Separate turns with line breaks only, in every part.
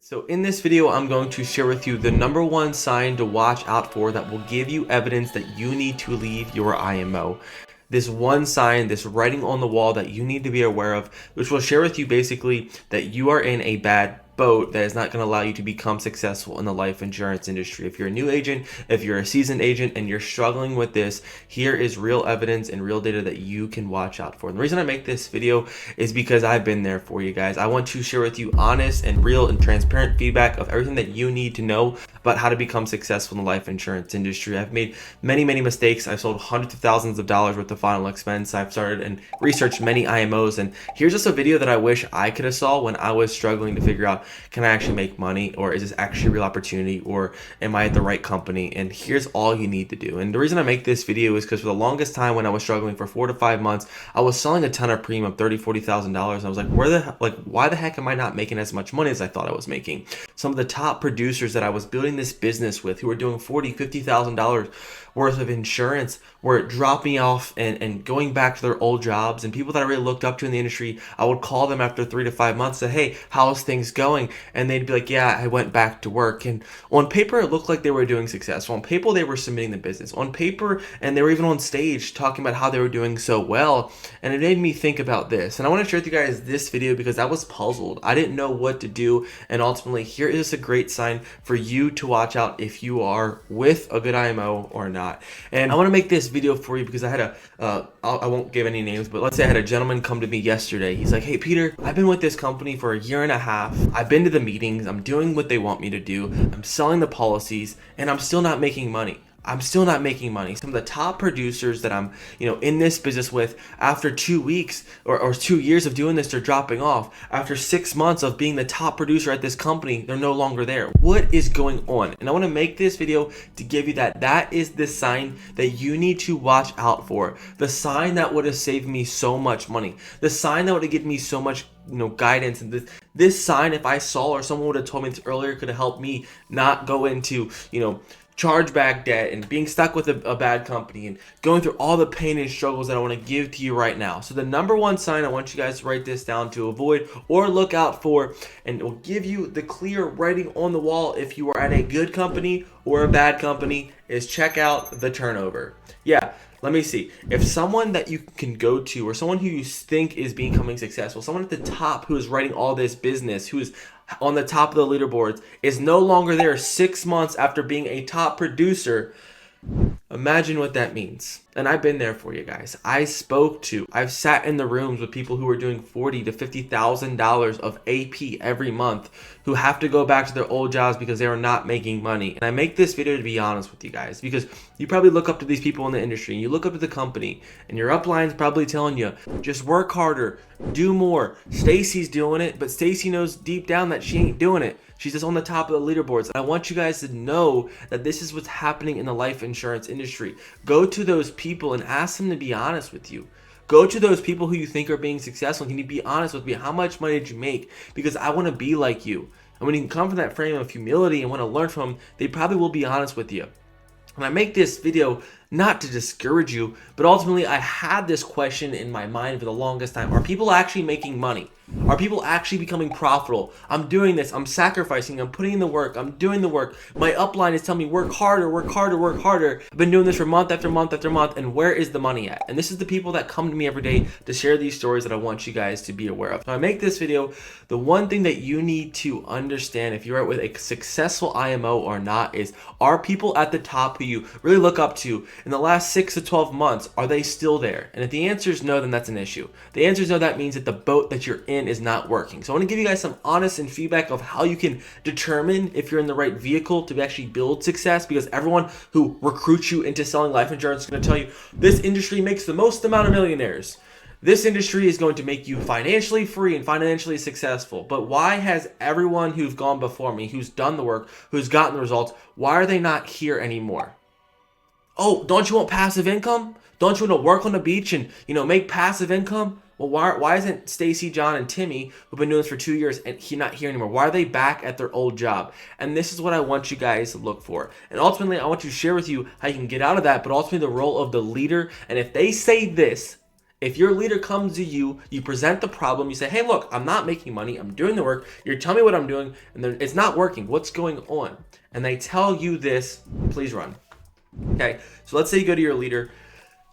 So in this video, I'm going to share with you the number one sign to watch out for that will give you evidence that you need to leave your IMO. This one sign, this writing on the wall that you need to be aware of, which will share with you basically that you are in a bad boat that is not going to allow you to become successful in the life insurance industry. If you're a new agent, if you're a seasoned agent and you're struggling with this, here is real evidence and real data that you can watch out for. And the reason I make this video is because I've been there for you guys. I want to share with you honest and real and transparent feedback of everything that you need to know about how to become successful in the life insurance industry. I've made many mistakes. I've sold hundreds of thousands of dollars worth of final expense. I've started and researched many IMOs, and here's just a video that I wish I could have saw when I was struggling to figure out, can I actually make money, or is this actually a real opportunity, or am I at the right company? And here's all you need to do. And the reason I make this video is because for the longest time when I was struggling for 4 to 5 months, I was selling a ton of premium, $30,000-$40,000, and I was like, why the heck am I not making as much money as I thought I was making? Some of the top producers that I was building this business with, who were doing $40,000-$50,000 worth of insurance, were dropping me off and going back to their old jobs. And people that I really looked up to in the industry, I would call them after 3 to 5 months and say, hey, how's things going? And they'd be like, yeah, I went back to work. And on paper, it looked like they were doing successful. On paper, they were submitting the business. On paper, and they were even on stage talking about how they were doing so well. And it made me think about this. And I want to share with you guys this video because I was puzzled. I didn't know what to do. And ultimately, here is a great sign for you to watch out if you are with a good IMO or not. And I want to make this video for you because I had I won't give any names, but let's say I had a gentleman come to me yesterday. He's like, hey, Peter, I've been with this company for a year and a half. I've been to the meetings. I'm doing what they want me to do. I'm selling the policies, and I'm still not making money. Some of the top producers that I'm, in this business with, after 2 weeks or 2 years of doing this, they're dropping off. After 6 months of being the top producer at this company, they're no longer there. What is going on? And I want to make this video to give you that is the sign that you need to watch out for. The sign that would have saved me so much money. The sign that would have given me so much guidance. And this sign, if I saw or someone would have told me this earlier, could have helped me not go into, chargeback debt and being stuck with a bad company and going through all the pain and struggles that I want to give to you right now. So the number one sign, I want you guys to write this down to avoid or look out for, and it will give you the clear writing on the wall if you are at a good company or a bad company, is check out the turnover. Yeah. Let me see. If someone that you can go to, or someone who you think is becoming successful, someone at the top who is writing all this business, who is on the top of the leaderboards, is no longer there 6 months after being a top producer, imagine what that means. And I've been there for you guys. I've sat in the rooms with people who are doing $40,000 to $50,000 of AP every month, who have to go back to their old jobs because they are not making money. And I make this video to be honest with you guys, because you probably look up to these people in the industry, and you look up to the company, and your upline's probably telling you, just work harder, do more. Stacy's doing it, but Stacy knows deep down that she ain't doing it. She's just on the top of the leaderboards. And I want you guys to know that this is what's happening in the life insurance industry. Go to those people and ask them to be honest with you. Go to those people who you think are being successful. Can you be honest with me? How much money did you make? Because I want to be like you. And when you can come from that frame of humility and want to learn from them, they probably will be honest with you. And I make this video not to discourage you, but ultimately I had this question in my mind for the longest time. Are people actually making money? Are people actually becoming profitable? I'm doing this. I'm sacrificing. I'm putting in the work. I'm doing the work. My upline is telling me work harder, work harder, work harder. I've been doing this for month after month after month, and where is the money at? And this is the people that come to me every day to share these stories that I want you guys to be aware of. So I make this video. The one thing that you need to understand if you're with a successful IMO or not is, are people at the top who you really look up to in the last 6 to 12 months, are they still there? And if the answer is no, then that's an issue. The answer is no, that means that the boat that you're in is not working. So I want to give you guys some honest and feedback of how you can determine if you're in the right vehicle to actually build success, because everyone who recruits you into selling life insurance is going to tell you this industry makes the most amount of millionaires. This industry is going to make you financially free and financially successful. But why has everyone who's gone before me, who's done the work, who's gotten the results, why are they not here anymore? Oh, don't you want passive income? Don't you want to work on the beach and, make passive income? Well, why isn't Stacy, John, and Timmy, who've been doing this for 2 years, and not here anymore? Why are they back at their old job? And this is what I want you guys to look for. And ultimately, I want to share with you how you can get out of that, but ultimately the role of the leader. And if they say this, If your leader comes to you, you present the problem, you say, hey, look, I'm not making money, I'm doing the work, you're telling me what I'm doing, and then it's not working, what's going on? And they tell you this, please run. Okay, so let's say you go to your leader,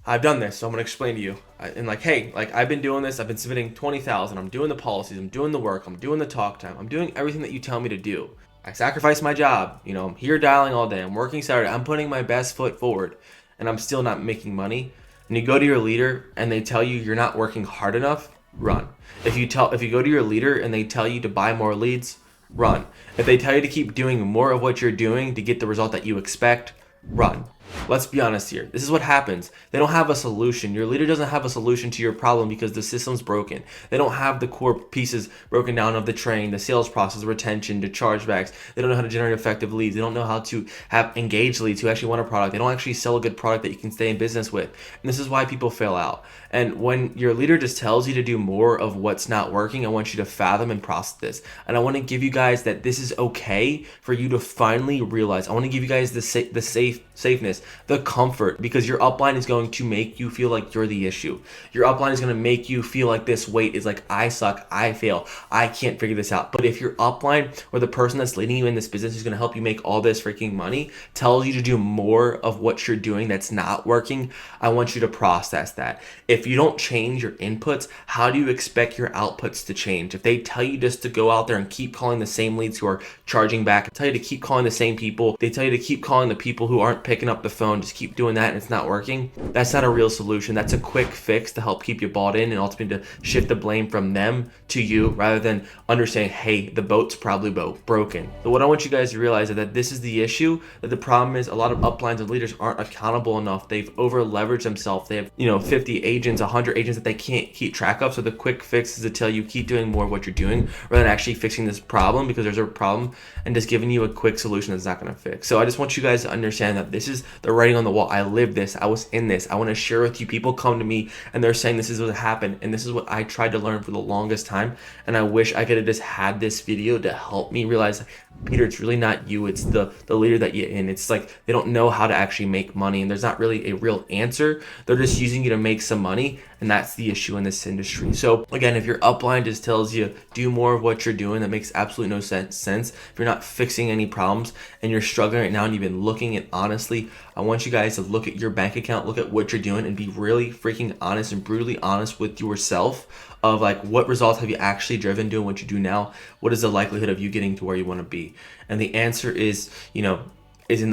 I've done this, so I'm gonna explain to you. And like, hey, like I've been doing this, I've been submitting 20,000, I'm doing the policies, I'm doing the work, I'm doing the talk time, I'm doing everything that you tell me to do. I sacrifice my job, I'm here dialing all day, I'm working Saturday, I'm putting my best foot forward, and I'm still not making money. And you go to your leader and they tell you you're not working hard enough, run. If you go to your leader and they tell you to buy more leads, run. If they tell you to keep doing more of what you're doing to get the result that you expect, run. Let's be honest here. This is what happens. They don't have a solution. Your leader doesn't have a solution to your problem because the system's broken. They don't have the core pieces broken down of the train, the sales process, the retention, the chargebacks. They don't know how to generate effective leads. They don't know how to have engaged leads who actually want a product. They don't actually sell a good product that you can stay in business with. And this is why people fail out. And when your leader just tells you to do more of what's not working, I want you to fathom and process this. And I want to give you guys that this is okay for you to finally realize. I want to give you guys the safeness, the comfort, because your upline is going to make you feel like you're the issue. Your upline is going to make you feel like this weight is like, I suck, I fail, I can't figure this out. But if your upline or the person that's leading you in this business is going to help you make all this freaking money tells you to do more of what you're doing that's not working, I want you to process that. If you don't change your inputs, how do you expect your outputs to change? If they tell you just to go out there and keep calling the same leads who are charging back, tell you to keep calling the same people, they tell you to keep calling the people who aren't picking up the phone, just keep doing that and it's not working, that's not a real solution. That's a quick fix to help keep you bought in and ultimately to shift the blame from them to you rather than understanding, hey, the boat's probably broken. So what I want you guys to realize is that this is the issue, that the problem is a lot of uplines and leaders aren't accountable enough. They've over leveraged themselves. They have 50 agents, 100 agents that they can't keep track of. So the quick fix is to tell you keep doing more of what you're doing rather than actually fixing this problem, because there's a problem, and just giving you a quick solution that's not going to fix. So I just want you guys to understand that this is the writing on the wall. I live this. I was in this. I want to share with you. People come to me and they're saying this is what happened, and this is what I tried to learn for the longest time. And I wish I could have just had this video to help me realize, Peter, it's really not you. It's the leader that you're in. It's like they don't know how to actually make money, and there's not really a real answer. They're just using you to make some money, and that's the issue in this industry. So again, if your upline just tells you do more of what you're doing, that makes absolutely no sense. If you're not fixing any problems and you're struggling right now and you've been looking at honestly, I want you guys to look at your bank account, look at what you're doing, and be really freaking honest and brutally honest with yourself of like, what results have you actually driven doing what you do now? What is the likelihood of you getting to where you want to be? And the answer is, is in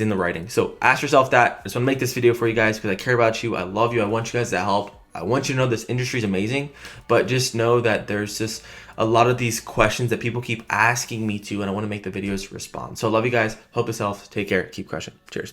the writing. So ask yourself that. I just want to make this video for you guys because I care about you. I love you. I want you guys to help. I want you to know this industry is amazing, but just know that there's just a lot of these questions that people keep asking me to, and I want to make the videos respond. So I love you guys. Hope yourself. Take care. Keep crushing. Cheers.